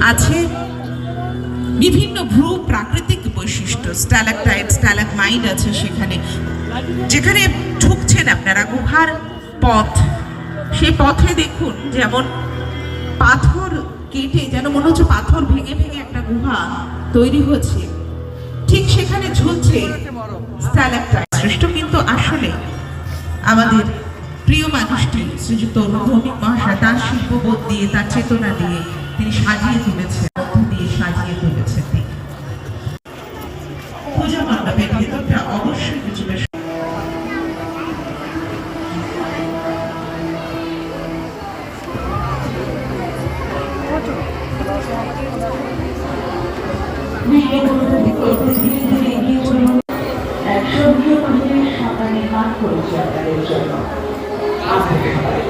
আছে বিভিন্ন ভূ প্রাকৃতিক বৈশিষ্ট্য, স্ট্যালাকটাইট স্ট্যালাকমাইট আছে সেখানে, যেখানে ঢুকছেন আপনারা গুহার পথ, সেই পথে দেখুন যেমন পাথর কেটে যেন মনে হচ্ছে পাথর ভেঙে ভেঙে একটা গুহা তৈরি হচ্ছে, ঠিক সেখানে ঝুলছে স্ট্যালাকটাইট সৃষ্ট। কিন্তু আসলে আমাদের প্রিয় মানুষটি শ্রীযুক্ত ভৌমিক মহাশয় তার শিল্পবোধ দিয়ে, তার চেতনা দিয়ে তিনি সাজিয়ে তুলেছেন, দিয়ে সাজিয়ে তুলেছেন। পূজা মণ্ডপের ভেতরটা অবশ্যই কিছুটা নির্মাণ করেছে আপনাদের জন্য। আপনাদের সবাই